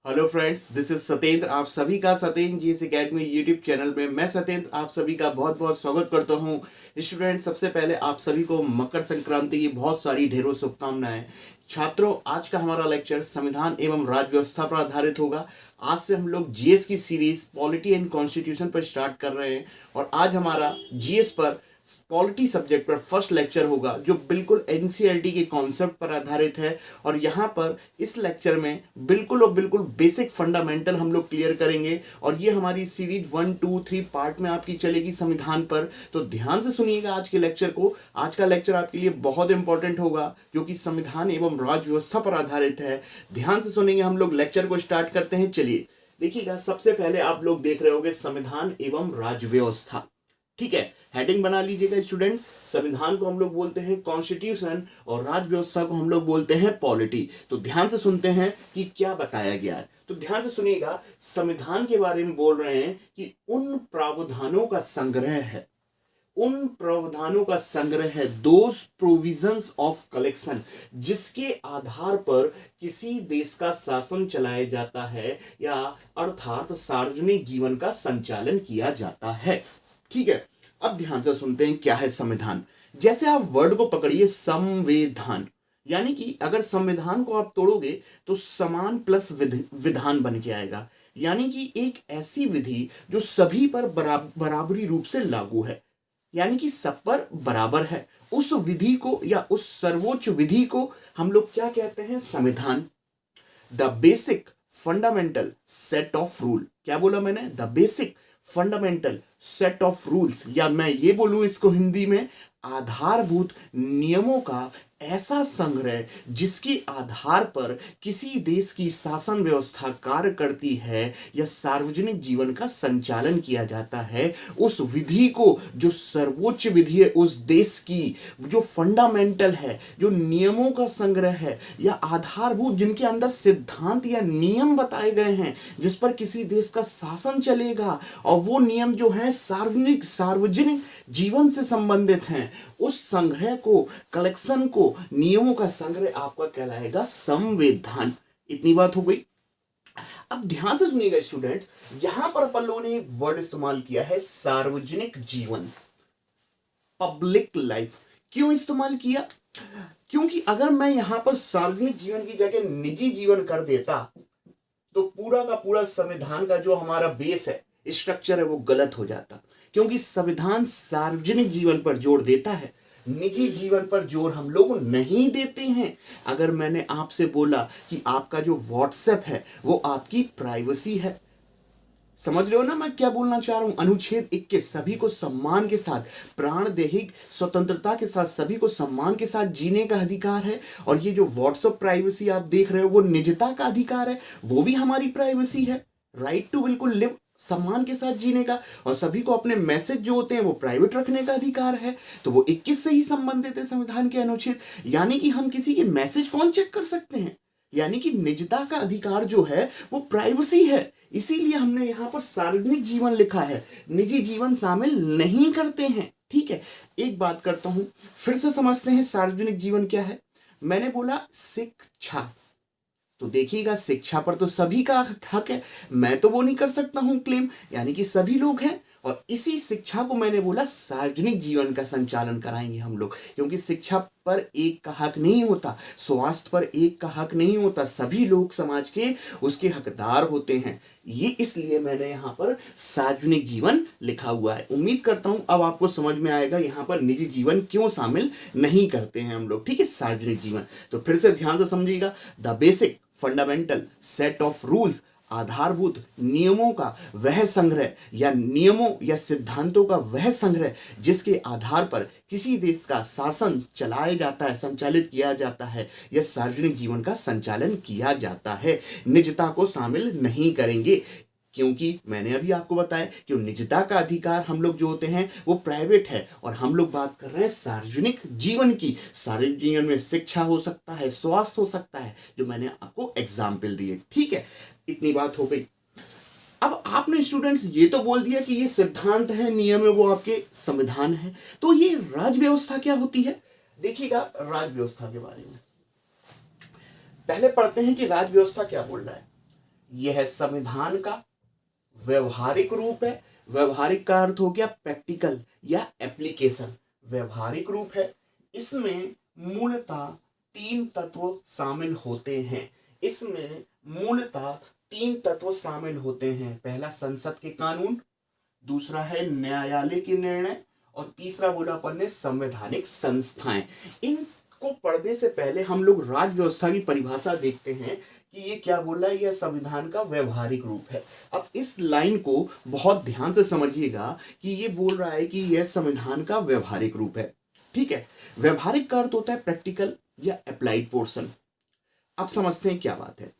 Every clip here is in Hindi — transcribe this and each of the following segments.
Hello friends, this is Satyendra. आप सभी का Satyendra GS academy YouTube channel में मैं सत्येंद्र आप सभी का बहुत बहुत स्वागत करता हूं। स्टूडेंट, सबसे पहले आप सभी को मकर संक्रांति की बहुत सारी ढेरों शुभकामनाएं। छात्रों, आज का हमारा लेक्चर संविधान एवं राज्य व्यवस्था पर आधारित होगा। आज से हम लोग जीएस की सीरीज पॉलिटी एंड कॉन्स्टिट्यूशन पर स्टार्ट कर रहे हैं और आज हमारा जीएस पर पॉलिटी सब्जेक्ट पर फर्स्ट लेक्चर होगा जो बिल्कुल एनसीईआरटी के कॉन्सेप्ट पर आधारित है। और यहाँ पर इस लेक्चर में बिल्कुल और बिल्कुल बेसिक फंडामेंटल हम लोग क्लियर करेंगे और ये हमारी सीरीज 1, 2, 3 पार्ट में आपकी चलेगी संविधान पर। तो ध्यान से सुनिएगा आज के लेक्चर को। आज का लेक्चर आपके लिए बहुत इंपॉर्टेंट होगा जो कि संविधान एवं राज्य व्यवस्था पर आधारित है। ध्यान से सुनेंगे। हम लोग लेक्चर को स्टार्ट करते हैं। चलिए देखिएगा, सबसे पहले आप लोग देख रहे होंगे संविधान एवं राज्य व्यवस्था। ठीक है, हेडिंग बना लीजिएगा स्टूडेंट। संविधान को हम लोग बोलते हैं कॉन्स्टिट्यूशन और राज्य व्यवस्था को हम लोग बोलते हैं पॉलिटी। तो ध्यान से सुनते हैं कि क्या बताया गया है। तो ध्यान से सुनिएगा, संविधान के बारे में बोल रहे हैं कि उन प्रावधानों का संग्रह है, उन प्रावधानों का संग्रह है, दोज प्रोविजंस ऑफ कलेक्शन, जिसके आधार पर किसी देश का शासन चलाया जाता है या अर्थात सार्वजनिक जीवन का संचालन किया जाता है। ठीक है, अब ध्यान से सुनते हैं क्या है संविधान। जैसे आप वर्ड को पकड़िए, संविधान, यानी कि अगर संविधान को आप तोड़ोगे तो समान प्लस विधान बन के आएगा, यानी कि एक ऐसी विधि जो सभी पर बराबरी रूप से लागू है, यानी कि सब पर बराबर है। उस विधि को या उस सर्वोच्च विधि को हम लोग क्या कहते हैं? संविधान। The basic fundamental set of rule. क्या बोला मैंने? The basic fundamental set of rules, या मैं ये बोलूं इसको हिंदी में आधारभूत नियमों का ऐसा संग्रह जिसके आधार पर किसी देश की शासन व्यवस्था कार्य करती है या सार्वजनिक जीवन का संचालन किया जाता है। उस विधि को, जो सर्वोच्च विधि है उस देश की, जो फंडामेंटल है, जो नियमों का संग्रह है या आधारभूत, जिनके अंदर सिद्धांत या नियम बताए गए हैं जिस पर किसी देश का शासन चलेगा, और वो नियम जो है सार्वजनिक जीवन से संबंधित हैं, उस संग्रह को, कलेक्शन को, नियमों का संग्रह आपका कहलाएगा संविधान। इतनी बात हो गई। अब ध्यान से सुनिएगा स्टूडेंट्स, यहां पर अपन लोगों ने एक वर्ड इस्तेमाल किया है, सार्वजनिक जीवन, पब्लिक लाइफ। क्यों इस्तेमाल किया? क्योंकि अगर मैं यहां पर सार्वजनिक जीवन की जगह निजी जीवन कर देता तो पूरा का पूरा संविधान का जो हमारा बेस है, स्ट्रक्चर है, वो गलत हो जाता। क्योंकि संविधान सार्वजनिक जीवन पर जोर देता है, निजी जीवन पर जोर हम लोग नहीं देते हैं। अगर मैंने आपसे बोला कि आपका जो व्हाट्सएप है वो आपकी प्राइवेसी है, समझ रहे हो ना मैं क्या बोलना चाह रहा हूं? अनुच्छेद 21 सभी को सम्मान के साथ, प्राणदैहिक स्वतंत्रता के साथ, सभी को सम्मान के साथ जीने का अधिकार है। और ये जो व्हाट्सएप प्राइवेसी आप देख रहे हो वो निजता का अधिकार है, वो भी हमारी प्राइवेसी है। राइट टू बिल्कुल लिव, सम्मान के साथ जीने का, और सभी को अपने मैसेज जो होते हैं वो प्राइवेट रखने का अधिकार है। तो वो 21 से ही संबंधित है संविधान के अनुच्छेद। यानी कि हम किसी के मैसेज कौन चेक कर सकते हैं? यानी कि निजता का अधिकार जो है वो प्राइवेसी है। इसीलिए हमने यहां पर सार्वजनिक जीवन लिखा है, निजी जीवन शामिल नहीं करते हैं। ठीक है, एक बात करता हूं, फिर से समझते हैं सार्वजनिक जीवन क्या है। मैंने बोला शिक्षा, तो देखिएगा शिक्षा पर तो सभी का हक है, मैं तो वो नहीं कर सकता हूं क्लेम, यानी कि सभी लोग हैं। और इसी शिक्षा को मैंने बोला सार्वजनिक जीवन का संचालन कराएंगे हम लोग, क्योंकि शिक्षा पर एक का हक नहीं होता, स्वास्थ्य पर एक का हक नहीं होता, सभी लोग समाज के उसके हकदार होते हैं। ये इसलिए मैंने यहाँ पर सार्वजनिक जीवन लिखा हुआ है। उम्मीद करता हूं अब आपको समझ में आएगा यहाँ पर निजी जीवन क्यों शामिल नहीं करते हैं हम लोग। ठीक है, सार्वजनिक जीवन। तो फिर से ध्यान से समझिएगा, the basic fundamental set of rules, आधारभूत नियमों का वह संग्रह या नियमों या सिद्धांतों का वह संग्रह जिसके आधार पर किसी देश का शासन चलाया जाता है, संचालित किया जाता है या सार्वजनिक जीवन का संचालन किया जाता है। निजता को शामिल नहीं करेंगे, क्योंकि मैंने अभी आपको बताया कि निजता का अधिकार हम लोग जो होते हैं वो प्राइवेट है, और हम लोग बात कर रहे हैं सार्वजनिक जीवन की। सार्वजनिक जीवन में शिक्षा हो सकता है, स्वास्थ्य हो सकता है, जो मैंने आपको एग्जाम्पल दिए। ठीक है, इतनी बात हो गई। अब आपने स्टूडेंट्स ये तो बोल दिया कि ये सिद्धांत है, नियम है, वो आपके संविधान है। तो ये राज्य व्यवस्था क्या होती है? देखिएगा, राज्य व्यवस्था के बारे में पहले पढ़ते हैं कि राज्य व्यवस्था क्या बोल रहा है। यह है संविधान का व्यवहारिक रूप है। व्यवहारिक का अर्थ हो गया प्रैक्टिकल या एप्लीकेशन। व्यवहारिक रूप है, इसमें मूलतः 3 तत्व शामिल होते हैं। इसमें मूलतः 3 तत्व शामिल होते हैं। पहला संसद के कानून, दूसरा है न्यायालय के निर्णय, और तीसरा बोला अपन ने संवैधानिक संस्थाएं। इनको पढ़ने से पहले हम लोग राज्य व्यवस्था की परिभाषा देखते हैं कि ये क्या बोल रहा है। यह संविधान का व्यवहारिक रूप है। अब इस लाइन को बहुत ध्यान से समझिएगा कि ये बोल रहा है कि यह संविधान का व्यवहारिक रूप है। ठीक है, व्यवहारिक का अर्थ होता है प्रैक्टिकल या अप्लाइड पोर्शन। अब समझते हैं क्या बात है।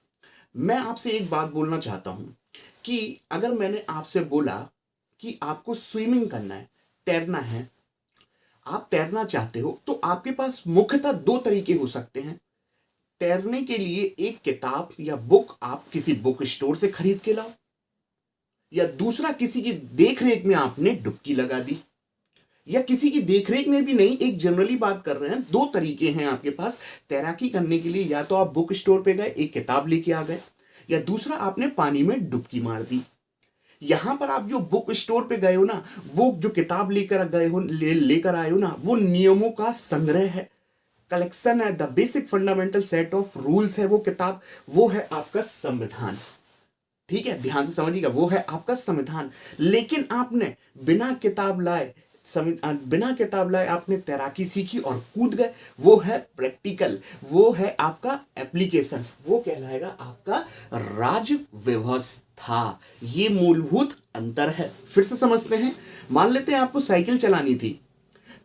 मैं आपसे एक बात बोलना चाहता हूं कि अगर मैंने आपसे बोला कि आपको स्विमिंग करना है, तैरना है, आप तैरना चाहते हो, तो आपके पास मुख्यतः 2 तरीके हो सकते हैं। तैरने के लिए एक किताब या बुक आप किसी बुक स्टोर से खरीद के लाओ, या दूसरा किसी की देखरेख में आपने डुबकी लगा दी, या किसी की देखरेख में भी नहीं, एक जनरली बात कर रहे हैं। 2 तरीके हैं आपके पास तैराकी करने के लिए। या तो आप बुक स्टोर पे गए, एक किताब लेके आ गए, या दूसरा आपने पानी में डुबकी मार दी। यहां पर आप जो बुक स्टोर पे गए हो ना, वो जो किताब लेकर गए हो, लेकर आए हो ना, वो नियमों का संग्रह है, कलेक्शन है, the basic fundamental set of rules है वो किताब। वो है आपका संविधान। ठीक है, ध्यान से समझिएगा, वो है आपका संविधान। लेकिन आपने बिना किताब लाए आपने तैराकी सीखी और कूद गए, वो है प्रैक्टिकल, वो है आपका एप्लीकेशन, वो कहलाएगा आपका राज्य व्यवस्था। ये मूलभूत अंतर है। फिर से समझते हैं। मान लेते हैं आपको साइकिल चलानी थी,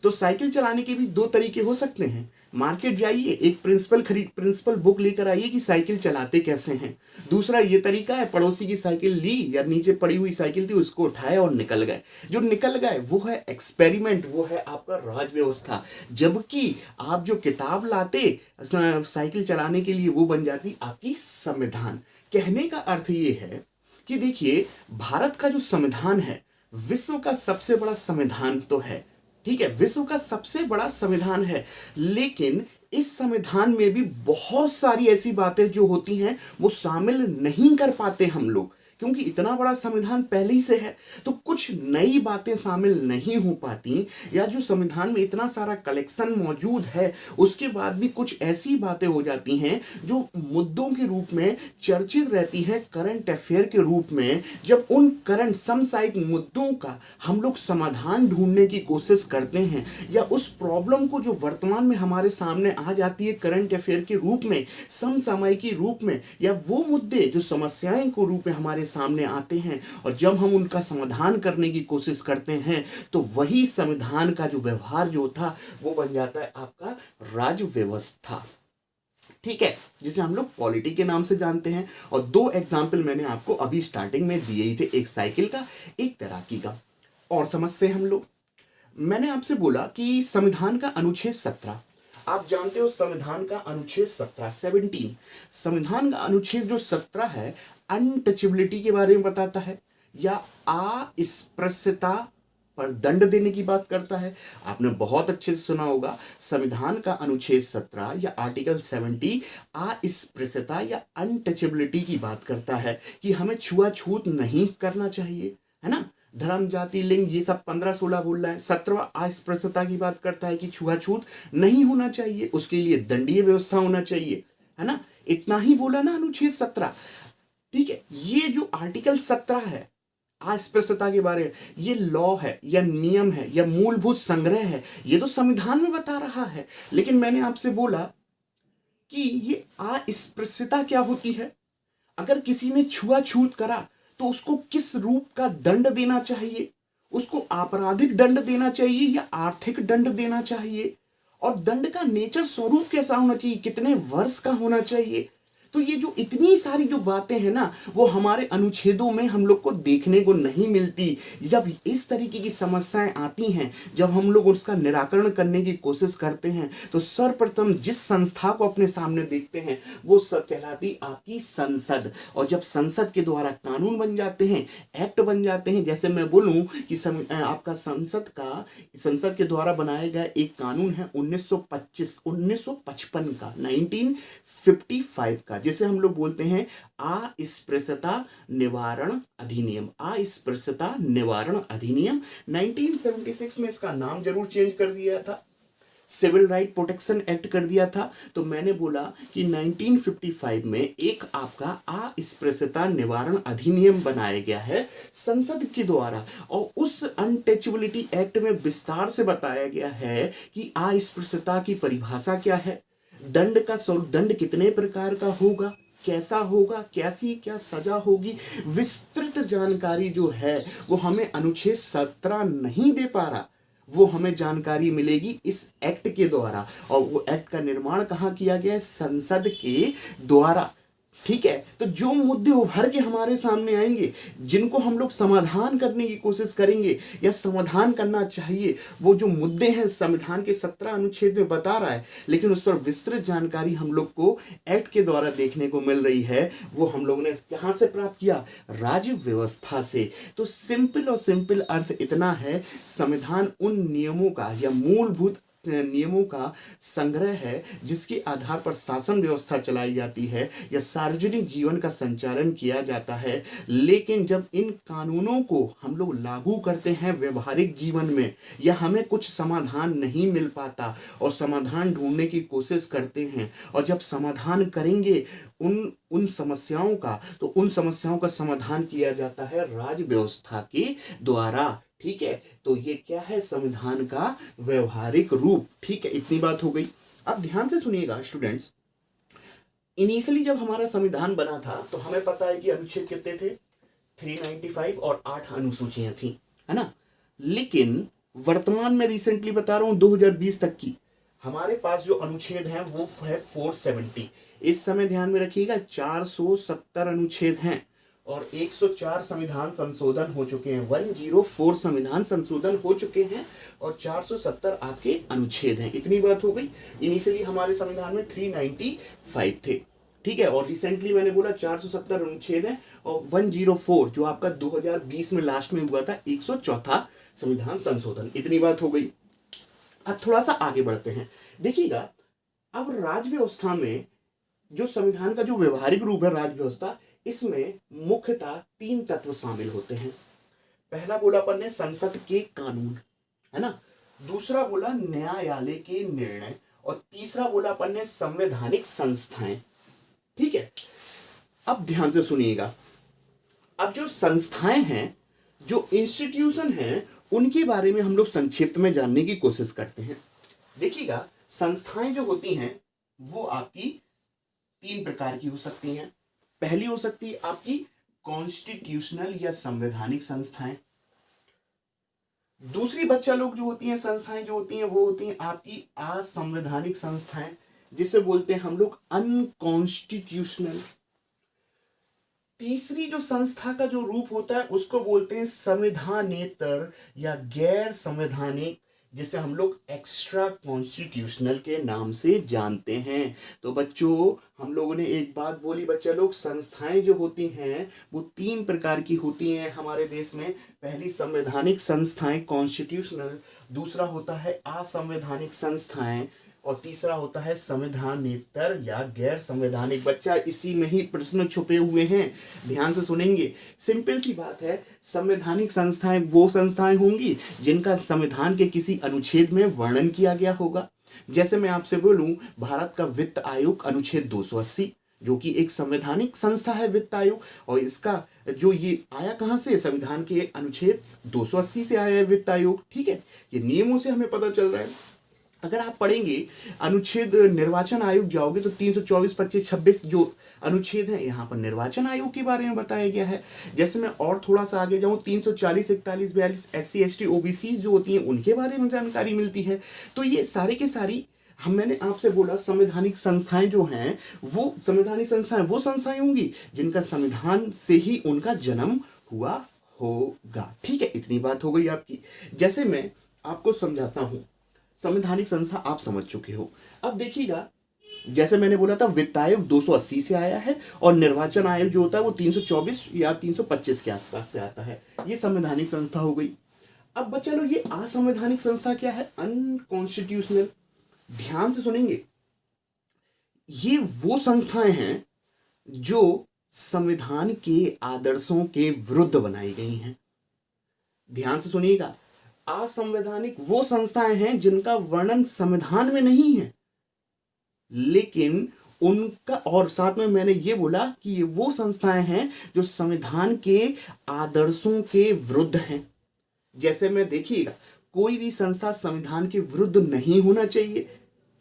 तो साइकिल चलाने के भी 2 तरीके हो सकते हैं। मार्केट जाइए, एक प्रिंसिपल बुक लेकर आइए कि साइकिल चलाते कैसे हैं। दूसरा ये तरीका है, पड़ोसी की साइकिल ली या नीचे पड़ी हुई साइकिल थी, उसको उठाए और निकल गए। जो निकल गए वो है एक्सपेरिमेंट, वो है आपका राज व्यवस्था। जबकि आप जो किताब लाते साइकिल चलाने के लिए, वो बन जाती आपकी संविधान। कहने का अर्थ ये है कि देखिए, भारत का जो संविधान है विश्व का सबसे बड़ा संविधान तो है। ठीक है, विश्व का सबसे बड़ा संविधान है, लेकिन इस संविधान में भी बहुत सारी ऐसी बातें जो होती हैं वो शामिल नहीं कर पाते हम लोग, क्योंकि इतना बड़ा संविधान पहले ही से है। तो कुछ नई बातें शामिल नहीं हो पाती, या जो संविधान में इतना सारा कलेक्शन मौजूद है उसके बाद भी कुछ ऐसी बातें हो जाती हैं जो मुद्दों के रूप में चर्चित रहती हैं, करंट अफेयर के रूप में। जब उन करंट समसामयिक मुद्दों का हम लोग समाधान ढूंढने की कोशिश करते हैं, या उस प्रॉब्लम को जो वर्तमान में हमारे सामने आ जाती है करंट अफेयर के रूप में, समसामयिकी रूप में, या वो मुद्दे जो समस्याएं को रूप में हमारे सामने आते हैं, और जब हम उनका समाधान करने की कोशिश करते हैं, तो वही संविधान का जो व्यवहार जो था वो बन जाता है आपका राज्य व्यवस्था। ठीक है, जिसे हम लोग पॉलिटी के नाम से जानते हैं। और 2 एग्जाम्पल मैंने आपको अभी स्टार्टिंग में दिए ही थे, एक साइकिल का, एक तैराकी का। और समझते हैं हम लोग। मैंने आपसे बोला कि संविधान का अनुच्छेद 17, आप जानते हो संविधान का अनुच्छेद 17 संविधान का अनुच्छेद जो 17 है अनटचेबिलिटी के बारे में बताता है, या अस्पृश्यता पर दंड देने की बात करता है। आपने बहुत अच्छे से सुना होगा, संविधान का अनुच्छेद 17 या आर्टिकल 70 अस्पृश्यता या अनटचेबिलिटी की बात करता है कि हमें छुआछूत नहीं करना चाहिए, है ना। धर्म, जाति, लिंग, ये सब 15-16 बोल रहा है। 17वां अस्पृश्यता की बात करता है कि छुआछूत नहीं होना चाहिए, उसके लिए दंडीय व्यवस्था होना चाहिए, है ना। इतना ही बोला ना अनुच्छेद 17। ठीक है, ये जो आर्टिकल 17 है अस्पृश्यता के बारे में, ये लॉ है या नियम है या मूलभूत संग्रह है, ये तो संविधान में बता रहा है। लेकिन मैंने आपसे बोला कि ये अस्पृश्यता क्या होती है। अगर किसी ने छुआछूत करा तो उसको किस रूप का दंड देना चाहिए, उसको आपराधिक दंड देना चाहिए या आर्थिक दंड देना चाहिए, और दंड का नेचर, स्वरूप कैसा होना चाहिए, कितने वर्ष का होना चाहिए। तो ये जो इतनी सारी जो बातें हैं ना, वो हमारे अनुच्छेदों में हम लोग को देखने को नहीं मिलती। जब इस तरीके की समस्याएं आती हैं, जब हम लोग उसका निराकरण करने की कोशिश करते हैं, तो सर्वप्रथम जिस संस्था को अपने सामने देखते हैं वो सब कहलाती आपकी संसद। और जब संसद के द्वारा कानून बन जाते हैं, एक्ट बन जाते हैं, जैसे मैं बोलूं कि आपका संसद के द्वारा बनाया गया एक कानून है 1955 का, 1955 का, होगा, जिसे हम लोग बोलते हैं अस्पृश्यता निवारण अधिनियम। अस्पृश्यता निवारण अधिनियम 1976 में इसका नाम जरूर चेंज कर दिया था, सिविल राइट प्रोटेक्शन एक्ट कर दिया था। तो मैंने बोला कि 1955 में एक आपका अस्पृश्यता निवारण अधिनियम बनाया गया है संसद के द्वारा, और उस अनटचेबिलिटी एक्ट में विस्तार से बताया गया है कि अस्पृश्यता की परिभाषा क्या है, दंड का स्वरूप, दंड कितने प्रकार का होगा, कैसा होगा, कैसी क्या सजा होगी, विस्तृत जानकारी जो है वो हमें अनुच्छेद 17 नहीं दे पा रहा, वो हमें जानकारी मिलेगी इस एक्ट के द्वारा। और वो एक्ट का निर्माण कहाँ किया गया है, संसद के द्वारा। ठीक है, तो जो मुद्दे उभर के हमारे सामने आएंगे, जिनको हम लोग समाधान करने की कोशिश करेंगे या समाधान करना चाहिए, वो जो मुद्दे हैं संविधान के 17 अनुच्छेद में बता रहा है, लेकिन उस पर विस्तृत जानकारी हम लोग को एक्ट के द्वारा देखने को मिल रही है। वो हम लोगों ने कहाँ से प्राप्त किया, राज्य व्यवस्था से। तो सिंपल और सिंपल अर्थ इतना है, संविधान उन नियमों का या मूलभूत नियमों का संग्रह है जिसके आधार पर शासन व्यवस्था चलाई जाती है या सार्वजनिक जीवन का संचालन किया जाता है। लेकिन जब इन कानूनों को हम लोग लागू करते हैं व्यवहारिक जीवन में, या हमें कुछ समाधान नहीं मिल पाता और समाधान ढूंढने की कोशिश करते हैं, और जब समाधान करेंगे उन समस्याओं का, तो उन समस्याओं का समाधान किया जाता है राज्य व्यवस्था के द्वारा। ठीक है, तो ये क्या है, संविधान का व्यवहारिक रूप। ठीक है, इतनी बात हो गई। अब ध्यान से सुनिएगा स्टूडेंट्स, इनिशियली जब हमारा संविधान बना था तो हमें पता है कि अनुच्छेद कितने थे, 395 और 8 अनुसूचियां थी, है ना। लेकिन वर्तमान में रिसेंटली बता रहा हूं 2020 तक की, हमारे पास जो अनुच्छेद हैं वो है 470। इस समय ध्यान में रखिएगा 470 अनुच्छेद हैं और 104 संविधान संशोधन हो चुके हैं, 104 संविधान संशोधन हो चुके हैं और 470 आपके अनुच्छेद हैं। इतनी बात हो गई। इनिशियली हमारे संविधान में 395 थे, ठीक है, और रिसेंटली मैंने बोला 470 अनुच्छेद हैं और 104 जो आपका 2020 में लास्ट में हुआ था 104 संविधान संशोधन। इतनी बात हो गई। अब थोड़ा सा आगे बढ़ते हैं, देखिएगा अब राज्य व्यवस्था में जो संविधान का जो व्यवहारिक रूप है राज्य व्यवस्था, इसमें मुख्यतः 3 तत्व शामिल होते हैं। पहला बोला अपन ने संसद के कानून, है ना, दूसरा बोला न्यायालय के निर्णय, और तीसरा बोला अपन ने संवैधानिक संस्थाएं। ठीक है, अब ध्यान से सुनिएगा। अब जो संस्थाएं हैं, जो इंस्टीट्यूशन हैं, उनके बारे में हम लोग संक्षिप्त में जानने की कोशिश करते हैं। देखिएगा, संस्थाएं जो होती हैं वो आपकी 3 प्रकार की हो सकती हैं। पहली हो सकती है आपकी कॉन्स्टिट्यूशनल या संवैधानिक संस्थाएं। दूसरी बच्चा लोग जो होती हैं संस्थाएं जो होती हैं वो होती हैं आपकी असंवैधानिक संस्थाएं, जिसे बोलते हैं हम लोग अनकॉन्स्टिट्यूशनल। तीसरी जो संस्था का जो रूप होता है उसको बोलते हैं संविधानेतर या गैर संवैधानिक, जिसे हम लोग एक्स्ट्रा कॉन्स्टिट्यूशनल के नाम से जानते हैं। तो बच्चों, हम लोगों ने एक बात बोली बच्चा लोग, संस्थाएं जो होती हैं वो 3 प्रकार की होती हैं हमारे देश में। पहली संवैधानिक संस्थाएं कॉन्स्टिट्यूशनल, दूसरा होता है असंवैधानिक संस्थाएं, और तीसरा होता है संविधानेतर या गैर संवैधानिक। बच्चा, इसी में ही प्रश्न छुपे हुए हैं, ध्यान से सुनेंगे। सिंपल सी बात है, संवैधानिक संस्थाएं वो संस्थाएं होंगी जिनका संविधान के किसी अनुच्छेद में वर्णन किया गया होगा। जैसे मैं आपसे बोलूं, भारत का वित्त आयोग अनुच्छेद 280, जो कि एक संवैधानिक संस्था है वित्त आयोग, और इसका जो ये आया कहाँ से, संविधान के अनुच्छेद 280 से आया है वित्त आयोग। ठीक है, ये नियमों से हमें पता चल रहा है। अगर आप पढ़ेंगे अनुच्छेद निर्वाचन आयोग जाओगे तो 324, 25, 26 जो अनुच्छेद हैं यहाँ पर निर्वाचन आयोग के बारे में बताया गया है। जैसे मैं और थोड़ा सा आगे जाऊँ, 340, 41, 42 SC, ST, OBC जो होती हैं उनके बारे में जानकारी मिलती है। तो ये सारे के सारी मैंने आपसे बोला संवैधानिक संस्थाएं जो हैं वो संवैधानिक संस्थाएं वो संस्थाएं होंगी जिनका संविधान से ही उनका जन्म हुआ होगा। ठीक है, इतनी बात हो गई आपकी। जैसे मैं आपको समझाता हूँ, संवैधानिक संस्था आप समझ चुके हो। अब देखिएगा, जैसे मैंने बोला था वित्त आयोग 280 से आया है और निर्वाचन आयोग जो होता है वो 324 या 325 के आसपास से आता है। ये संवैधानिक संस्था हो गई। अब बच्चा लोग, ये असंवैधानिक संस्था क्या है, अनकॉन्स्टिट्यूशनल। ध्यान से सुनेंगे, ये वो संस्थाएं हैं जो संविधान के आदर्शों के विरुद्ध बनाई गई हैं। ध्यान से सुनिएगा, असंवैधानिक वो संस्थाएं हैं जिनका वर्णन संविधान में नहीं है, लेकिन उनका, और साथ में मैंने ये बोला कि ये वो संस्थाएं हैं जो संविधान के आदर्शों के विरुद्ध हैं। जैसे मैं, देखिएगा, कोई भी संस्था संविधान के विरुद्ध नहीं होना चाहिए,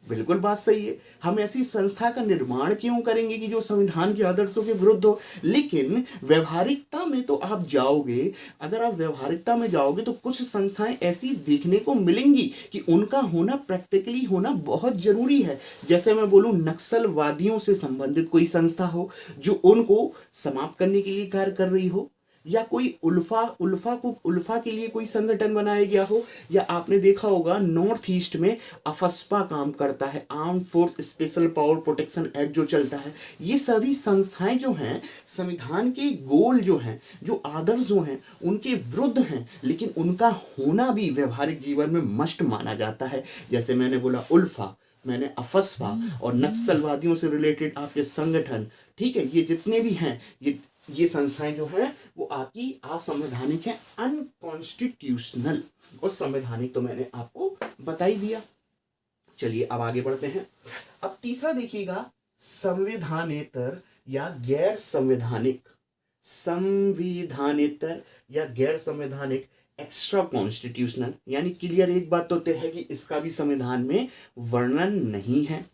बिल्कुल बात सही है। हम ऐसी संस्था का निर्माण क्यों करेंगे कि जो संविधान के आदर्शों के विरुद्ध हो। लेकिन व्यवहारिकता में तो आप जाओगे, अगर आप व्यवहारिकता में जाओगे तो कुछ संस्थाएं ऐसी देखने को मिलेंगी कि उनका होना, प्रैक्टिकली होना बहुत जरूरी है। जैसे मैं बोलूं, नक्सलवादियों से संबंधित कोई संस्था हो जो उनको समाप्त करने के लिए कार्य कर रही हो, या कोई उल्फा के लिए कोई संगठन बनाया गया हो, या आपने देखा होगा नॉर्थ ईस्ट में अफस्पा काम करता है, arm force special power protection act जो चलता है। ये सभी संस्थाएं जो हैं संविधान के गोल जो हैं, जो आदर्श जो हैं, उनके विरुद्ध हैं, लेकिन उनका होना भी व्यवहारिक जीवन में मस्ट माना जाता है। जैसे मैंने बोला उल्फा, मैंने अफस्पा और नक्सलवादियों से रिलेटेड आपके संगठन, ठीक है, ये जितने भी हैं, ये संस्थाएं जो हैं वो आपकी असंवैधानिक हैं, अनकॉन्स्टिट्यूशनल। और संवैधानिक तो मैंने आपको बता ही दिया। चलिए अब आगे बढ़ते हैं। अब तीसरा देखिएगा, संविधानेतर या गैर संवैधानिक। संविधानेतर या गैर संवैधानिक, एक्स्ट्रा कॉन्स्टिट्यूशनल, यानी क्लियर एक बात तो तय है कि इसका भी संविधान में वर्णन नहीं है।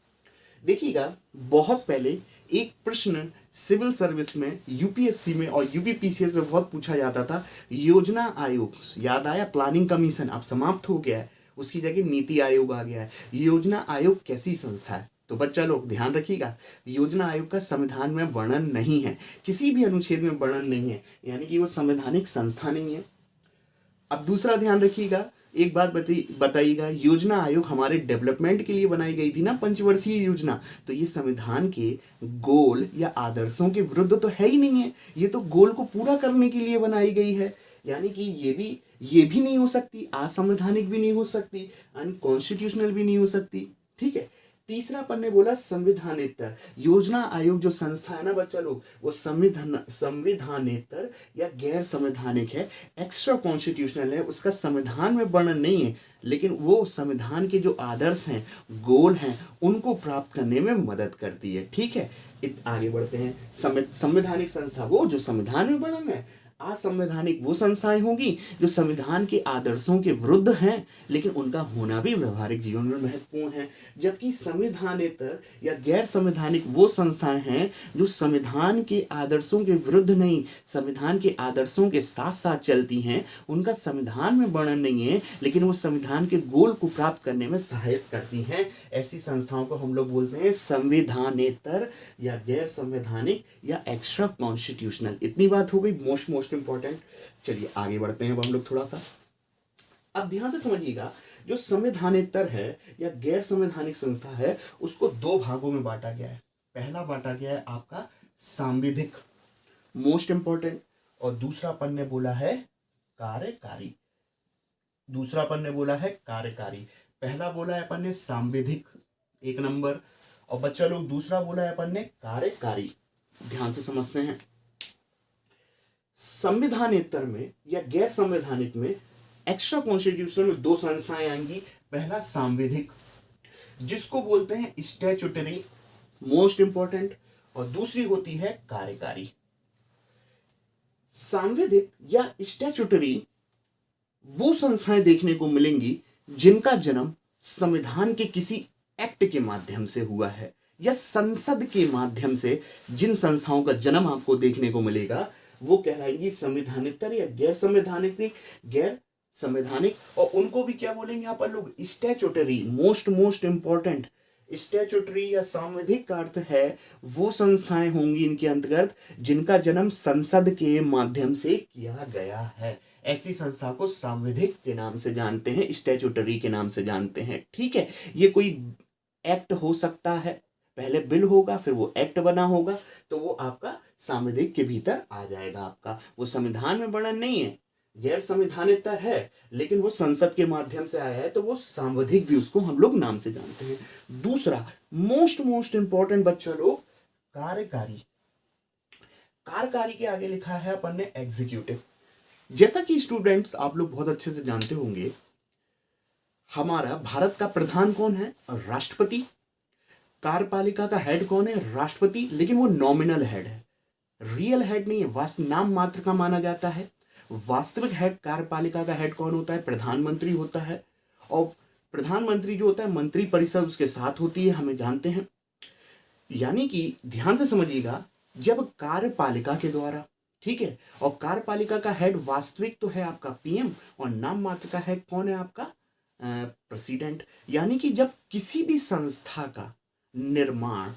देखिएगा, बहुत पहले एक प्रश्न सिविल सर्विस में, यूपीएससी में और यूपीपीसीएस में बहुत पूछा जाता था। योजना आयोग, याद आया, प्लानिंग कमीशन अब समाप्त हो गया है, उसकी जगह नीति आयोग आ गया है। योजना आयोग कैसी संस्था है? तो बच्चा लोग ध्यान रखिएगा, योजना आयोग का संविधान में वर्णन नहीं है, किसी भी अनुच्छेद में वर्णन नहीं है, यानी कि वो संवैधानिक संस्था नहीं है। अब दूसरा ध्यान रखिएगा, एक बात बताइएगा, योजना आयोग हमारे डेवलपमेंट के लिए बनाई गई थी ना, पंचवर्षीय योजना, तो ये संविधान के गोल या आदर्शों के विरुद्ध तो है ही नहीं है, ये तो गोल को पूरा करने के लिए बनाई गई है। यानी कि ये भी नहीं हो सकती, असंवैधानिक भी नहीं हो सकती, अनकॉन्स्टिट्यूशनल भी नहीं हो सकती। ठीक है, तीसरा अपन ने बोला संविधानेतर। योजना आयोग जो संस्था है ना बच्चा लोग, वो संविधानेतर या गैर संवैधानिक है, एक्स्ट्रा कॉन्स्टिट्यूशनल है, उसका संविधान में वर्णन नहीं है, लेकिन वो संविधान के जो आदर्श हैं, गोल हैं, उनको प्राप्त करने में मदद करती है। ठीक है, आगे बढ़ते हैं। संवैधानिक संस्था वो जो संविधान में वर्णन है, असंवैधानिक वो संस्थाएं होंगी जो संविधान के आदर्शों के विरुद्ध हैं, लेकिन उनका होना भी व्यवहारिक जीवन में महत्वपूर्ण है। जबकि संविधानेतर या गैर संवैधानिक वो संस्थाएं हैं जो संविधान के आदर्शों के विरुद्ध नहीं, संविधान के आदर्शों के साथ साथ चलती हैं, उनका संविधान में वर्णन नहीं है, लेकिन वो संविधान के गोल को प्राप्त करने में सहायता करती हैं। ऐसी संस्थाओं को हम लोग बोलते हैं संविधानेतर या गैर संवैधानिक या एक्स्ट्रा कॉन्स्टिट्यूशनल। इतनी बात हो गई, मोस्ट इंपॉर्टेंट। चलिए आगे बढ़ते हैं अब हम लोग थोड़ा सा। अब ध्यान से समझिएगा, जो संवैधानेतर है या गैर संवैधानिक संस्था है, उसको दो भागों में बांटा गया है। पहला बांटा गया है आपका सांविधिक, मोस्ट इंपॉर्टेंट, और दूसरा अपन ने बोला है कार्यकारी। पहला बोला है अपन ने सांविधिक, 1 नंबर, और बच्चा लोग दूसरा बोला है अपन ने कार्यकारी। ध्यान से समझते हैं। संविधानेतर में या गैर संवैधानिक में एक्स्ट्रा कॉन्स्टिट्यूशनल में दो संस्थाएं आएंगी। पहला सांविधिक, जिसको बोलते हैं स्टैट्यूटरी, मोस्ट इंपॉर्टेंट, और दूसरी होती है कार्यकारी। सांविधिक या स्टैट्यूटरी वो संस्थाएं देखने को मिलेंगी जिनका जन्म संविधान के किसी एक्ट के माध्यम से हुआ है, या संसद के माध्यम से जिन संस्थाओं का जन्म आपको देखने को मिलेगा वो कहलाएंगी संविधानेतर या गैर संवैधानिक। और उनको भी क्या बोलेंगे यहाँ पर लोग? स्टैट्यूटरी। मोस्ट इंपॉर्टेंट, स्टैट्यूटरी या सांविधिक का अर्थ है वो संस्थाएं होंगी इनके अंतर्गत जिनका जन्म संसद के माध्यम से किया गया है। ऐसी संस्था को सांविधिक के नाम से जानते हैं, स्टैट्यूटरी के नाम से जानते हैं। ठीक है, ये कोई एक्ट हो सकता है, पहले बिल होगा फिर वो एक्ट बना होगा, तो वो आपका सांविधिक के भीतर आ जाएगा। आपका वो संविधान में वर्णन नहीं है, गैर संविधानेतर है, लेकिन वो संसद के माध्यम से आया है, तो वो सांविधिक भी उसको हम लोग नाम से जानते हैं। दूसरा मोस्ट इंपॉर्टेंट बच्चा लोग कार्यकारी। कार्यकारी के आगे लिखा है अपन ने एग्जीक्यूटिव। जैसा कि स्टूडेंट्स आप लोग बहुत अच्छे से जानते होंगे, हमारा भारत का प्रधान कौन है? राष्ट्रपति। कार्यपालिका का हेड कौन है? राष्ट्रपति, लेकिन वो नॉमिनल हेड है, रियल हेड नहीं है, वास्तव नाम मात्र का माना जाता है। वास्तविक हेड, कार्यपालिका का हेड कौन होता है? प्रधानमंत्री होता है। और प्रधानमंत्री जो होता है, मंत्री परिषद उसके साथ होती है, हमें जानते हैं। यानी कि ध्यान से समझिएगा, जब कार्यपालिका के द्वारा, ठीक है, और कार्यपालिका का हेड वास्तविक तो है आपका पीएम, और नाम मात्र का हेड कौन है? आपका प्रेसिडेंट। यानी कि जब किसी भी संस्था का निर्माण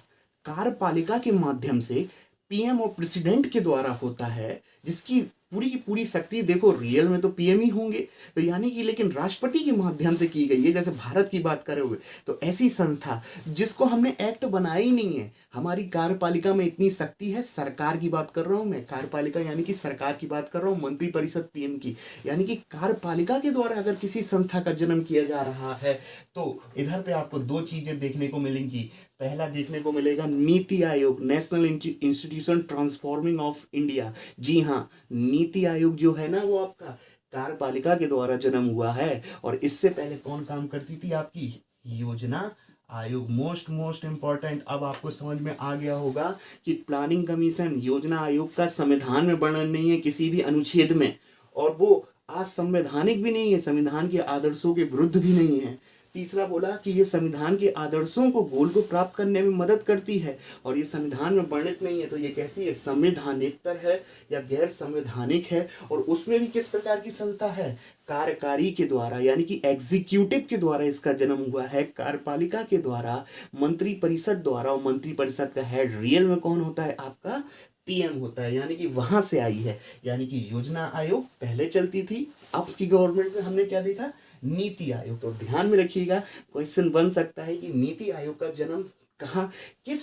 कार्यपालिका के माध्यम से पीएम और प्रेसिडेंट के द्वारा होता है, जिसकी पूरी की पूरी शक्ति, देखो रियल में तो पीएम ही होंगे, तो यानी कि लेकिन राष्ट्रपति के माध्यम से की गई है। जैसे भारत की बात करें हुए, तो ऐसी संस्था जिसको हमने एक्ट बनाया ही नहीं है, हमारी कार्यपालिका में इतनी शक्ति है। सरकार की बात कर रहा हूं मैं, कार्यपालिका यानी कि सरकार की बात कर रहा हूं, मंत्री परिषद पीएम की। यानी कि कार्यपालिका के द्वारा अगर किसी संस्था का जन्म किया जा रहा है, तो इधर पे आपको दो चीजें देखने को मिलेंगी। पहला देखने को मिलेगा NITI Aayog, national institution transforming of India. जी हाँ, नीति आयोग जो है ना, वो आपका कार्यपालिका के द्वारा जन्म हुआ है। और इससे पहले कौन काम करती थी? आपकी योजना आयोग। मोस्ट इंपॉर्टेंट, अब आपको समझ में आ गया होगा कि प्लानिंग कमीशन, योजना आयोग का संविधान में वर्णन नहीं है किसी भी अनुच्छेद में, और वो असंवैधानिक भी नहीं है, संविधान के आदर्शों के विरुद्ध भी नहीं है। तीसरा बोला कि ये संविधान के आदर्शों को, गोल को प्राप्त करने में मदद करती है, और ये संविधान में वर्णित नहीं है, तो ये कैसी है? संवैधानिकतर है या गैर संवैधानिक है। और उसमें भी किस प्रकार की संस्था है? कार्यकारी के द्वारा, यानी कि एग्जीक्यूटिव के द्वारा इसका जन्म हुआ है, कार्यपालिका के द्वारा, मंत्री परिषद द्वारा। और मंत्री परिषद का हेड रियल में कौन होता है? आपका पीएम होता है, यानी कि वहां से आई है। यानी कि योजना आयोग पहले चलती थी, अब की गवर्नमेंट में हमने क्या देखा? नीति आयोग। तो ध्यान में रखिएगा, क्वेश्चन बन सकता है कि नीति आयोग का जन्म कहाँ, किस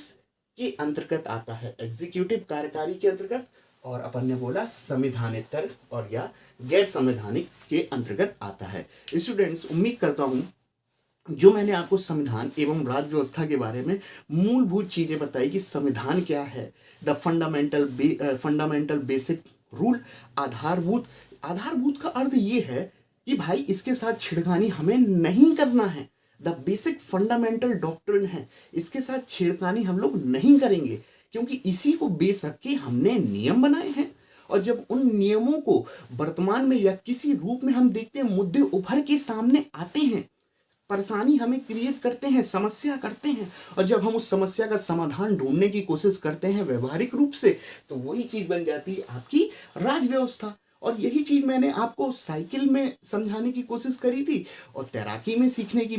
के अंतर्गत आता है? एग्जीक्यूटिव, कार्यकारी के अंतर्गत, और अपन ने बोला संवैधानिक और या गैर संवैधानिक के अंतर्गत आता है। स्टूडेंट्स, उम्मीद करता हूं जो मैंने आपको संविधान एवं राज्य व्यवस्था के बारे में मूलभूत चीजें बताई कि संविधान क्या है, द फंडामेंटल बेसिक रूल, आधारभूत। आधारभूत का अर्थ ये है कि भाई इसके साथ छिड़खानी हमें नहीं करना है। द बेसिक फंडामेंटल डॉक्ट्रिन है, इसके साथ छेड़खानी हम लोग नहीं करेंगे, क्योंकि इसी को बेस रख के हमने नियम बनाए हैं। और जब उन नियमों को वर्तमान में या किसी रूप में हम देखते हैं, मुद्दे उभर के सामने आते हैं, परेशानी हमें क्रिएट करते हैं, समस्या करते हैं, और जब हम उस समस्या का समाधान ढूंढने की कोशिश करते हैं व्यवहारिक रूप से, तो वही चीज बन जाती है आपकी राज्य व्यवस्था। और यही चीज मैंने आपको साइकिल में समझाने की कोशिश करी थी, और तैराकी में सीखने की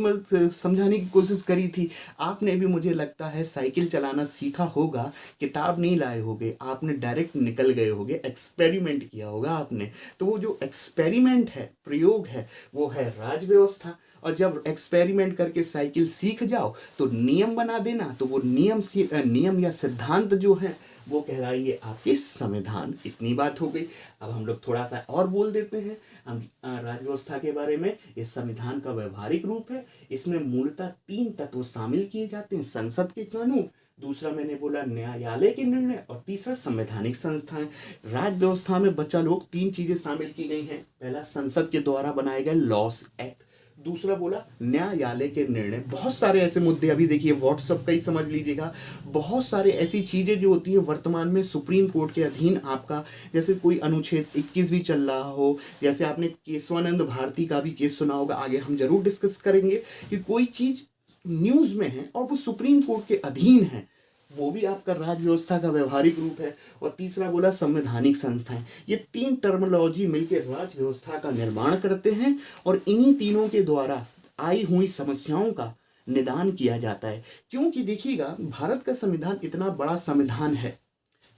समझाने की कोशिश करी थी। आपने भी, मुझे लगता है, साइकिल चलाना सीखा होगा, किताब नहीं लाए होगे, आपने डायरेक्ट निकल गए होगे, एक्सपेरिमेंट किया होगा आपने। तो वो जो एक्सपेरिमेंट है, प्रयोग है, वो है राज्य व्यवस्था। और जब एक्सपेरिमेंट करके साइकिल सीख जाओ तो नियम बना देना, तो वो नियम या सिद्धांत जो है वो कहलाएंगे आपके संविधान। इतनी बात हो गई। अब हम लोग थोड़ा सा और बोल देते हैं हम राज्य व्यवस्था के बारे में। इस संविधान का व्यवहारिक रूप है, इसमें मूलतः 3 तत्व शामिल किए जाते हैं: संसद के कानून, दूसरा मैंने बोला न्यायालय के निर्णय, और तीसरा संवैधानिक संस्थाएं। राज्य व्यवस्था में बच्चा लोग 3 चीजें शामिल की गई हैं। पहला, संसद के द्वारा बनाए गए लॉस एक्ट। दूसरा बोला न्यायालय के निर्णय। बहुत सारे ऐसे मुद्दे, अभी देखिए व्हाट्सएप का ही समझ लीजिएगा, बहुत सारे ऐसी चीजें जो होती हैं वर्तमान में सुप्रीम कोर्ट के अधीन आपका, जैसे कोई अनुच्छेद 21 भी चल रहा हो, जैसे आपने केशवानंद भारती का भी केस सुना होगा, आगे हम जरूर डिस्कस करेंगे कि कोई चीज न्यूज में है और वो सुप्रीम कोर्ट के अधीन है, वो भी आपका राज्य व्यवस्था का व्यवहारिक रूप है। और तीसरा बोला संवैधानिक संस्थाएं। ये 3 टर्मिनोलॉजी मिलकर राज्य व्यवस्था का निर्माण करते हैं, और इन्हीं तीनों के द्वारा आई हुई समस्याओं का निदान किया जाता है। क्योंकि देखिएगा, भारत का संविधान इतना बड़ा संविधान है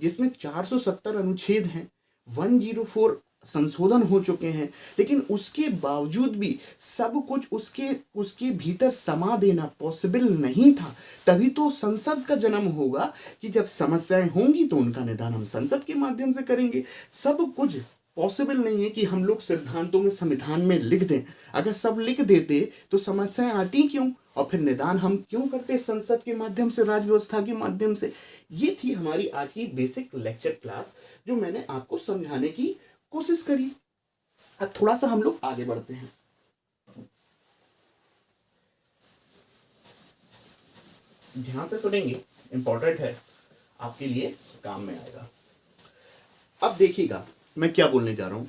जिसमें 470 अनुच्छेद हैं, 104 संशोधन हो चुके हैं, लेकिन उसके बावजूद भी सब कुछ उसके भीतर समा देना पॉसिबल नहीं था। तभी तो संसद का जन्म होगा कि जब समस्याएं होंगी तो उनका निदान हम संसद के माध्यम से करेंगे। सब कुछ पॉसिबल नहीं है कि हम लोग सिद्धांतों में, संविधान में लिख दें। अगर सब लिख देते तो समस्याएं आती क्यों, और फिर निदान हम क्यों करते, संसद के माध्यम से, राज्य व्यवस्था के माध्यम से। ये थी हमारी आज की बेसिक लेक्चर क्लास जो मैंने आपको समझाने की कोशिश करी। अब थोड़ा सा हम लोग आगे बढ़ते हैं। ध्यान से सुनेंगे, इंपॉर्टेंट है, आपके लिए काम में आएगा। अब देखिएगा मैं क्या बोलने जा रहा हूं।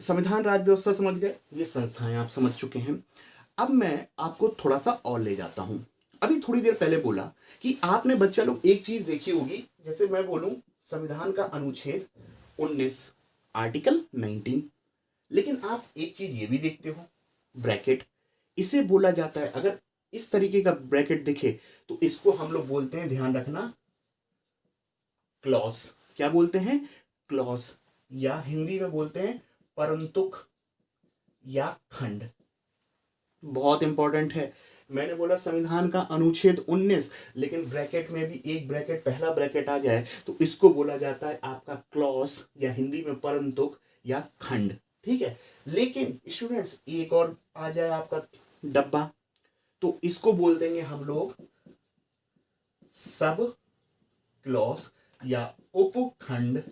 संविधान, राज्य व्यवस्था समझ गए, ये संस्थाएं आप समझ चुके हैं। अब मैं आपको थोड़ा सा और ले जाता हूं। अभी थोड़ी देर पहले बोला कि आपने बच्चा लोग एक चीज देखी होगी, जैसे मैं बोलूं संविधान का अनुच्छेद 19 आर्टिकल 19, लेकिन आप एक चीज ये भी देखते हो, ब्रैकेट। इसे बोला जाता है, अगर इस तरीके का ब्रैकेट दिखे तो इसको हम लोग बोलते हैं, ध्यान रखना, क्लॉज। क्या बोलते हैं, क्लॉज, या हिंदी में बोलते हैं परंतुक या खंड। बहुत इंपॉर्टेंट है। मैंने बोला संविधान का अनुच्छेद 19, लेकिन ब्रैकेट में भी एक ब्रैकेट, पहला ब्रैकेट आ जाए तो इसको बोला जाता है आपका क्लॉज, या हिंदी में परंतुक या खंड। ठीक है, लेकिन स्टूडेंट्स एक और आ जाए आपका डब्बा, तो इसको बोल देंगे हम लोग सब क्लॉज या उपखंड।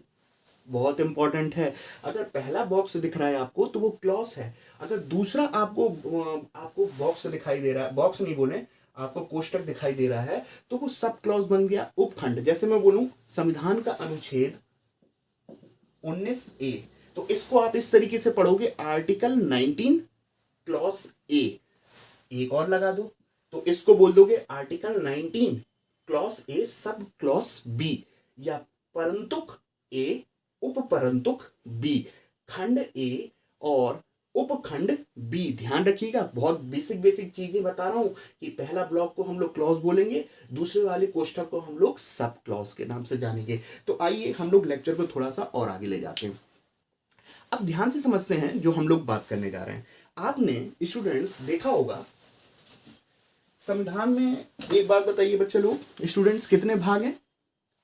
बहुत इंपॉर्टेंट है। अगर पहला बॉक्स दिख रहा है आपको तो वो क्लॉज है, अगर दूसरा आपको बॉक्स दिखाई दे रहा है, बॉक्स नहीं बोले, आपको कोष्टक दिखाई दे रहा है, तो वो सब क्लॉज बन गया उपखंड। जैसे मैं बोलूं संविधान का अनुच्छेद 19A, तो इसको आप इस तरीके से पढ़ोगे, आर्टिकल 19 क्लॉज ए। एक और लगा दो तो इसको बोल दोगे article 19 clause A sub clause B, या परंतुक ए उपपरंतुक बी, खंड ए और उपखंड बी। ध्यान रखिएगा, बहुत बेसिक चीजें बता रहा हूं कि पहला ब्लॉक को हम लोग क्लॉज बोलेंगे, दूसरे वाले कोष्ठक को हम लोग सब क्लॉज के नाम से जानेंगे। तो आइए हम लोग लेक्चर को थोड़ा सा और आगे ले जाते हैं। अब ध्यान से समझते हैं जो हम लोग बात करने जा रहे हैं। आपने स्टूडेंट्स देखा होगा संविधान में, एक बात बताइए बच्चे लोग, स्टूडेंट्स कितने भाग हैं,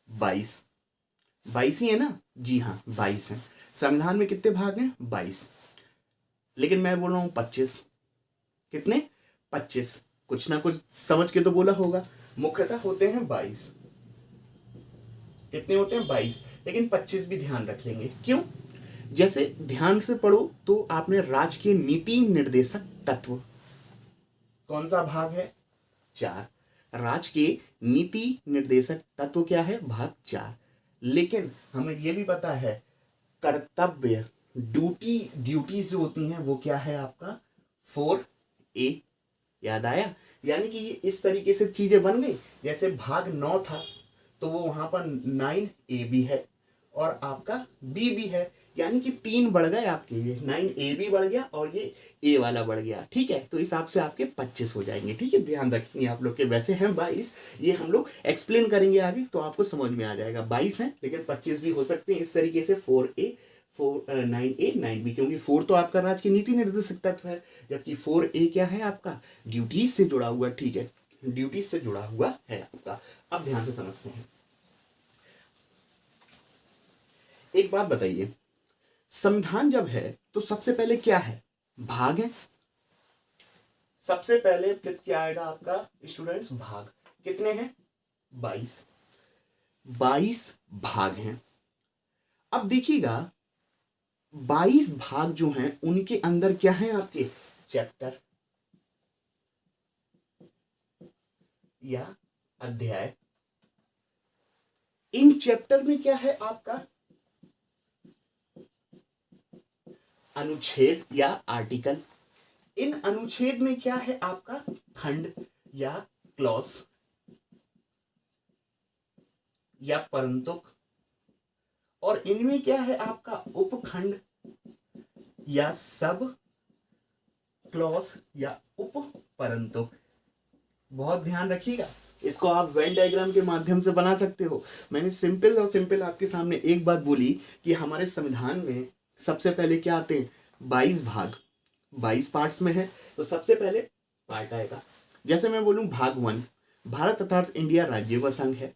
22 ही है ना, जी हाँ 22 हैं। संविधान में कितने भाग हैं, 22, लेकिन मैं बोल रहा हूं 25। कितने, 25, कुछ ना कुछ समझ के तो बोला होगा। मुख्यतः होते हैं 22, कितने होते हैं, 22, लेकिन 25 भी ध्यान रख लेंगे। क्यों, जैसे ध्यान से पढ़ो तो आपने राजकीय नीति निर्देशक तत्व, कौन सा भाग है, 4। राजकीय नीति निर्देशक तत्व क्या है, भाग 4। लेकिन हमें यह भी पता है कर्तव्य, ड्यूटीज जो होती हैं वो क्या है आपका 4A। याद आया, यानी कि ये इस तरीके से चीजें बन गई। जैसे भाग 9 था तो वो वहां पर 9A भी है और आपका B भी है, यानी कि 3 बढ़ गए आपके, ये 9A भी बढ़ गया और ये A वाला बढ़ गया। ठीक है, तो इस हिसाब से आपके 25 हो जाएंगे। ठीक है, ध्यान रखेंगे आप लोग के, वैसे हैं 22, ये हम लोग एक्सप्लेन करेंगे आगे तो आपको समझ में आ जाएगा। 22 हैं लेकिन 25 भी हो सकते हैं इस तरीके से, 4A 9A 9B, क्योंकि 4 तो आपका राज्य की नीति निर्देशक तत्व है, जबकि 4A क्या है आपका ड्यूटीज से जुड़ा हुआ। ठीक है, ड्यूटीज से जुड़ा हुआ है आपका। अब ध्यान से समझते हैं। एक बात बताइए, संविधान जब है तो सबसे पहले क्या है, भाग है। सबसे पहले क्या आएगा आपका स्टूडेंट्स, भाग। कितने हैं, 22 भाग हैं। अब देखिएगा 22 भाग जो हैं उनके अंदर क्या है आपके, चैप्टर या अध्याय। इन चैप्टर में क्या है आपका अनुच्छेद या आर्टिकल। इन अनुच्छेद में क्या है आपका खंड या क्लॉज या परंतुक, और इनमें क्या है आपका उपखंड या सब क्लॉज या उप परंतुक। बहुत ध्यान रखिएगा, इसको आप वेन डायग्राम के माध्यम से बना सकते हो। मैंने सिंपल आपके सामने एक बात बोली कि हमारे संविधान में सबसे पहले क्या आते हैं, 22 भाग, 22 पार्ट्स में है, तो सबसे पहले पार्ट आएगा। जैसे मैं बोलूं भाग 1 भारत तथा इंडिया राज्यों का संघ है।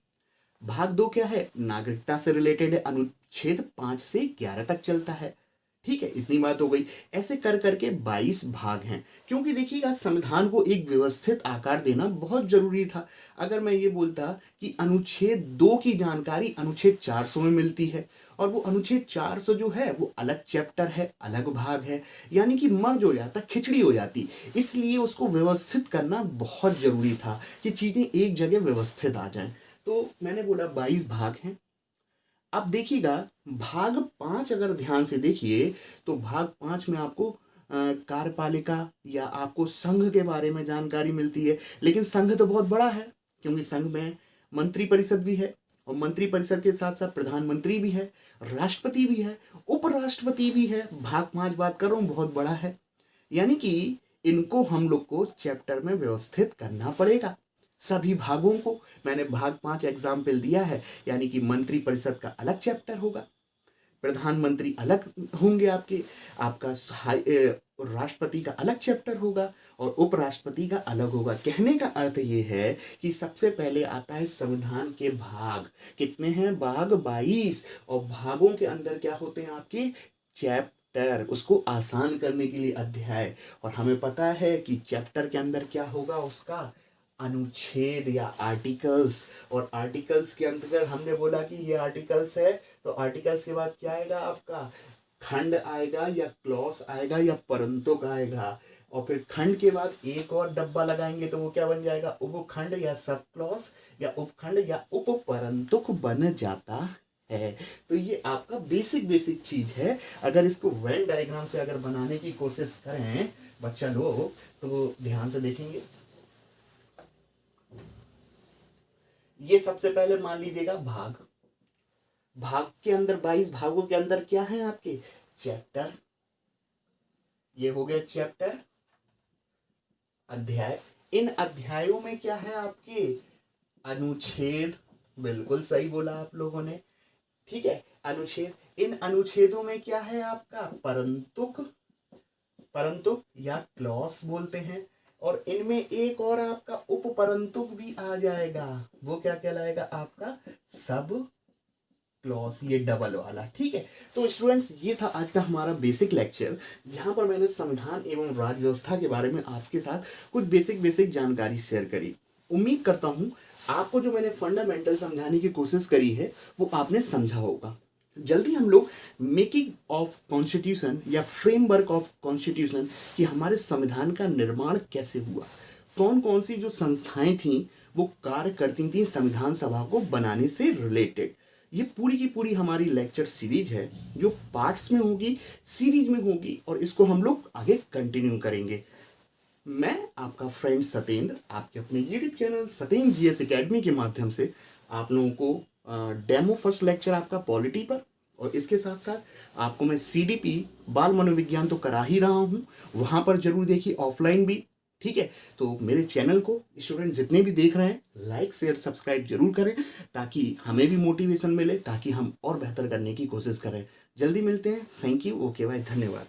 भाग 2 क्या है, नागरिकता से रिलेटेड है, अनुच्छेद 5 से 11 तक चलता है। ठीक है, इतनी बात हो गई। ऐसे कर करके 22 भाग हैं, क्योंकि देखिएगा संविधान को एक व्यवस्थित आकार देना बहुत जरूरी था। अगर मैं ये बोलता कि अनुच्छेद 2 की जानकारी अनुच्छेद 400 में मिलती है, और वो अनुच्छेद 400 जो है वो अलग चैप्टर है, अलग भाग है, यानी कि मर्ज हो जाता, खिचड़ी हो जाती। इसलिए उसको व्यवस्थित करना बहुत जरूरी था कि चीजें एक जगह व्यवस्थित आ जाएं। तो मैंने बोला 22 भाग हैं। अब देखिएगा भाग 5 अगर ध्यान से देखिए तो भाग 5 में आपको कार्यपालिका या आपको संघ के बारे में जानकारी मिलती है। लेकिन संघ तो बहुत बड़ा है, क्योंकि संघ में मंत्री परिषद भी है, और मंत्री परिषद के साथ साथ प्रधानमंत्री भी है, राष्ट्रपति भी है, उपराष्ट्रपति भी है। भाग 5 बात कर रहा हूँ, बहुत बड़ा है, यानी कि इनको हम लोग को चैप्टर में व्यवस्थित करना पड़ेगा। सभी भागों को मैंने भाग 5 एग्जाम्पल दिया है, यानी कि मंत्री परिषद का अलग चैप्टर होगा, प्रधानमंत्री अलग होंगे आपके, आपका राष्ट्रपति का अलग चैप्टर होगा, और उपराष्ट्रपति का अलग होगा। कहने का अर्थ ये है कि सबसे पहले आता है संविधान के भाग। कितने हैं? भाग 22। और भागों के अंदर क्या होते हैं आपके? चैप्टर। उसको आसान करने के लिए अध्याय। और हमें पता है कि चैप्टर के अंदर क्या होगा? उसका अनुच्छेद या आर्टिकल्स। और आर्टिकल्स के अंतर्गत हमने बोला कि ये आर्टिकल्स है, तो आर्टिकल्स के बाद क्या आएगा आपका? खंड आएगा, या क्लॉज आएगा, या परंतुक आएगा। और फिर खंड के बाद एक और डब्बा लगाएंगे तो वो क्या बन जाएगा? उपखंड या सब क्लॉज या उपखंड या उप परंतुक बन जाता है। तो ये आपका बेसिक चीज है। अगर इसको वेन डायग्राम से अगर बनाने की कोशिश करें बच्चा लोग, तो ध्यान से देखेंगे। ये सबसे पहले मान लीजिएगा भाग। भाग के अंदर 22 भागों के अंदर क्या है आपके? चैप्टर। ये हो गया चैप्टर। अध्याय। इन अध्यायों में क्या है आपके? अनुच्छेद। बिल्कुल सही बोला आप लोगों ने, ठीक है, अनुच्छेद। इन अनुच्छेदों में क्या है आपका? परंतुक। परंतुक या क्लॉज बोलते हैं। और इनमें एक और आपका उप परंतुक भी आ जाएगा, वो क्या कहलाएगा आपका? सब क्लॉज, ये डबल वाला, ठीक है। तो स्टूडेंट्स, ये था आज का हमारा बेसिक लेक्चर, जहां पर मैंने संविधान एवं राज्य व्यवस्था के बारे में आपके साथ कुछ बेसिक जानकारी शेयर करी। उम्मीद करता हूं आपको जो मैंने फंडामेंटल समझाने की कोशिश करी है वो आपने समझा होगा। जल्दी हम लोग मेकिंग ऑफ कॉन्स्टिट्यूशन या फ्रेमवर्क ऑफ कॉन्स्टिट्यूशन कि हमारे संविधान का निर्माण कैसे हुआ, कौन कौन सी जो संस्थाएं थीं वो कार्य करती थी संविधान सभा को बनाने से रिलेटेड। ये पूरी की पूरी हमारी लेक्चर सीरीज है, जो पार्ट्स में होगी, सीरीज में होगी, और इसको हम लोग आगे कंटिन्यू करेंगे। मैं आपका फ्रेंड सतेंद्र, आपके अपने YouTube channel Satendra GS academy के माध्यम से आप लोगों को डेमो फर्स्ट लेक्चर आपका पॉलिटी पर, और इसके साथ साथ आपको मैं सीडीपी बाल मनोविज्ञान तो करा ही रहा हूँ, वहाँ पर जरूर देखिए, ऑफलाइन भी, ठीक है। तो मेरे चैनल को स्टूडेंट जितने भी देख रहे हैं लाइक शेयर सब्सक्राइब जरूर करें, ताकि हमें भी मोटिवेशन मिले, ताकि हम और बेहतर करने की कोशिश करें। जल्दी मिलते हैं। Thank you. ओके बाय, धन्यवाद।